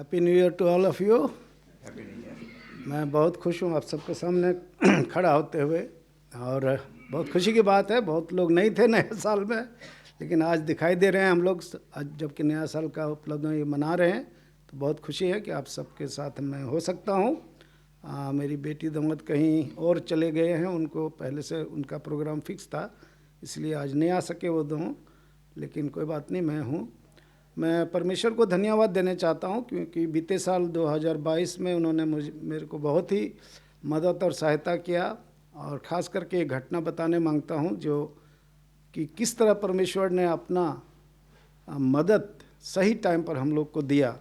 Happy new year to all of you. Happy new year. मैं बहुत खुश हूँ आप सबके सामने खड़ा होते हुए, और बहुत खुशी की बात है। बहुत लोग नहीं थे नए साल में, लेकिन आज दिखाई दे रहे हैं हम लोग। आज जबकि नया साल का उपलब्ध ये मना रहे हैं, तो बहुत खुशी है कि आप सबके साथ मैं हो सकता हूँ। मेरी बेटी दमद कहीं और चले गए हैं, उनको पहले से उनका प्रोग्राम फिक्स था, इसलिए आज नहीं आ सके वो दोनों, लेकिन कोई बात नहीं, मैं हूँ। मैं परमेश्वर को धन्यवाद देना चाहता हूँ, क्योंकि बीते साल 2022 में उन्होंने मेरे को बहुत ही मदद और सहायता किया। और ख़ास करके एक घटना बताने मांगता हूँ, जो कि किस तरह परमेश्वर ने अपना मदद सही टाइम पर हम लोग को दिया।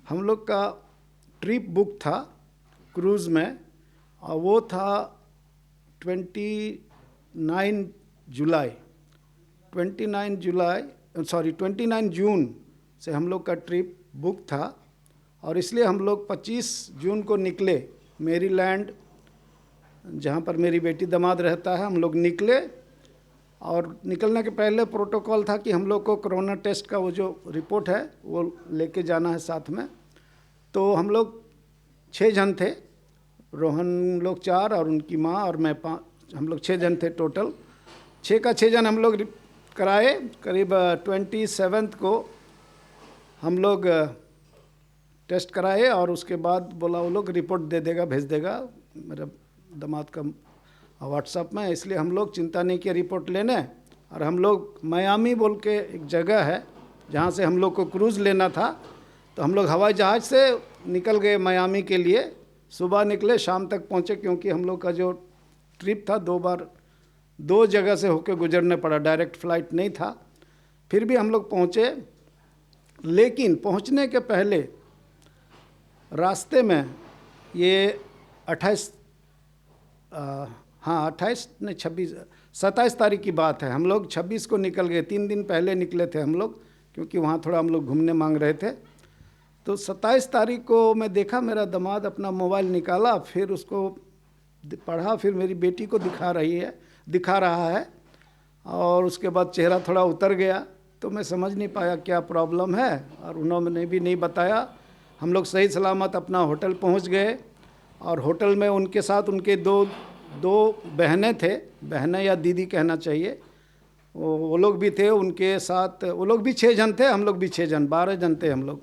हम लोग का ट्रिप बुक था क्रूज़ में, और वो था 29 जून से हम लोग का ट्रिप बुक था। और इसलिए हम लोग 25 जून को निकले। मेरीलैंड, जहाँ पर मेरी बेटी दामाद रहता है, हम लोग निकले। और निकलने के पहले प्रोटोकॉल था कि हम लोग को कोरोना टेस्ट का वो जो रिपोर्ट है वो लेके जाना है साथ में। तो हम लोग 6 जन थे, रोहन लोग 4 और उनकी माँ और मैं 5, हम लोग 6 जन थे टोटल। 6 का 6 जन हम लोग कराए। करीब 27 को हम लोग टेस्ट कराए, और उसके बाद बोला वो लोग रिपोर्ट दे देगा, भेज देगा मेरा दामाद का व्हाट्सएप में। इसलिए हम लोग चिंता नहीं किया रिपोर्ट लेने। और हम लोग मियामी बोल के एक जगह है जहाँ से हम लोग को क्रूज़ लेना था, तो हम लोग हवाई जहाज़ से निकल गए मियामी के लिए। सुबह निकले, शाम तक पहुँचे, क्योंकि हम लोग का जो ट्रिप था 2 जगह से होकर गुजरने पड़ा, डायरेक्ट फ़्लाइट नहीं था। फिर भी हम लोग पहुँचे, लेकिन पहुँचने के पहले रास्ते में ये 27 नहीं 27 तारीख की बात है। हम लोग 26 को निकल गए, 3 दिन पहले निकले थे हम लोग, क्योंकि वहाँ थोड़ा हम लोग घूमने मांग रहे थे। तो 27 तारीख को मैं देखा मेरा दामाद अपना मोबाइल निकाला, फिर उसको पढ़ा, फिर मेरी बेटी को दिखा रहा है, और उसके बाद चेहरा थोड़ा उतर गया। तो मैं समझ नहीं पाया क्या प्रॉब्लम है, और उन्होंने भी नहीं बताया। हम लोग सही सलामत अपना होटल पहुंच गए, और होटल में उनके साथ उनके दो बहनें थे, बहनें या दीदी कहना चाहिए, वो लोग भी थे उनके साथ। वो लोग भी 6 जन थे, हम लोग भी 6 जन, 12 जन थे हम लोग।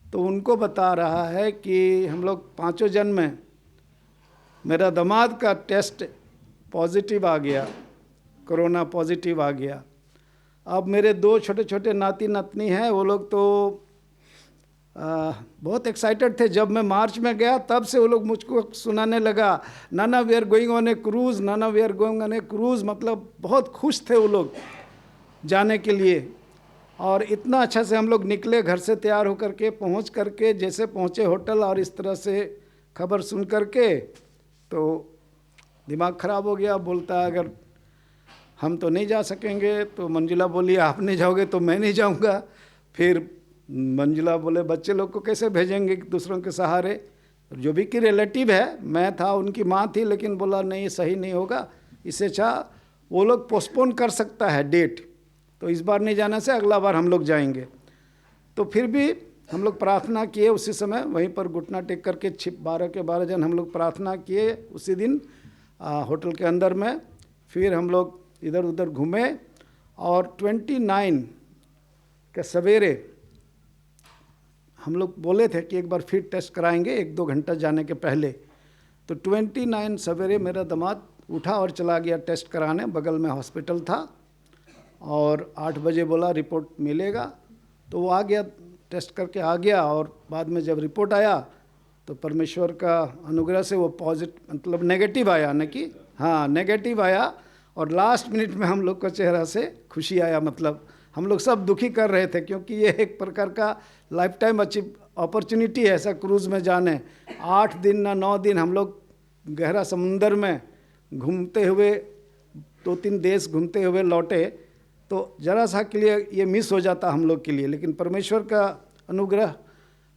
तो उनको बता रहा है कि हम लोग 5 जन में मेरा दामाद का टेस्ट पॉजिटिव आ गया, कोरोना पॉजिटिव आ गया। अब मेरे 2 छोटे छोटे नाती नातनी हैं, वो लोग तो बहुत एक्साइटेड थे। जब मैं मार्च में गया तब से वो लोग मुझको सुनाने लगा, नाना we are going on a cruise, नाना we are going on a cruise. मतलब बहुत खुश थे वो लोग जाने के लिए। और इतना अच्छा से हम लोग निकले घर से तैयार होकर के, पहुंच करके जैसे पहुंचे होटल, और इस तरह से खबर सुन करके तो दिमाग ख़राब हो गया। बोलता अगर हम तो नहीं जा सकेंगे, तो मंजुला बोली आप नहीं जाओगे तो मैं नहीं जाऊंगा। फिर मंजुला बोले बच्चे लोग को कैसे भेजेंगे दूसरों के सहारे। जो भी कि रिलेटिव है, मैं था, उनकी माँ थी, लेकिन बोला नहीं सही नहीं होगा, इससे अच्छा वो लोग पोस्टपोन कर सकता है डेट, तो इस बार नहीं जाने से अगला बार हम लोग जाएंगे। तो फिर भी हम लोग प्रार्थना किए उसी समय, वहीं पर घुटना टेक करके 12 के 12 जन हम लोग प्रार्थना किए उसी दिन होटल के अंदर में। फिर हम लोग इधर उधर घूमे, और 29 के सवेरे हम लोग बोले थे कि एक बार फिर टेस्ट कराएंगे 1-2 घंटा जाने के पहले। तो 29 सवेरे मेरा दामाद उठा और चला गया टेस्ट कराने, बगल में हॉस्पिटल था, और 8 बजे बोला रिपोर्ट मिलेगा। तो वो आ गया, टेस्ट करके आ गया, और बाद में जब रिपोर्ट आया तो परमेश्वर का अनुग्रह से वो पॉजिटिव मतलब नेगेटिव आया, न कि हाँ नेगेटिव आया। और लास्ट मिनट में हम लोग का चेहरा से खुशी आया। मतलब हम लोग सब दुखी कर रहे थे, क्योंकि ये एक प्रकार का लाइफ टाइम अच्छी अपॉर्चुनिटी है ऐसा क्रूज़ में जाने। 8 दिन ना 9 दिन हम लोग गहरा समुंदर में घूमते हुए 2-3 देश घूमते हुए लौटे। तो ज़रा सा के लिए ये मिस हो जाता हम लोग के लिए, लेकिन परमेश्वर का अनुग्रह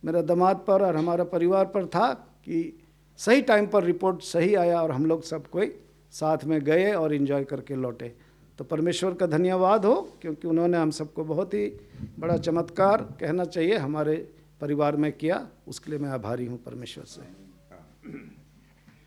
मेरा दामाद पर और हमारा परिवार पर था कि सही टाइम पर रिपोर्ट सही आया, और हम लोग सब कोई साथ में गए और एंजॉय करके लौटे। तो परमेश्वर का धन्यवाद हो, क्योंकि उन्होंने हम सबको बहुत ही बड़ा चमत्कार कहना चाहिए हमारे परिवार में किया, उसके लिए मैं आभारी हूँ परमेश्वर से।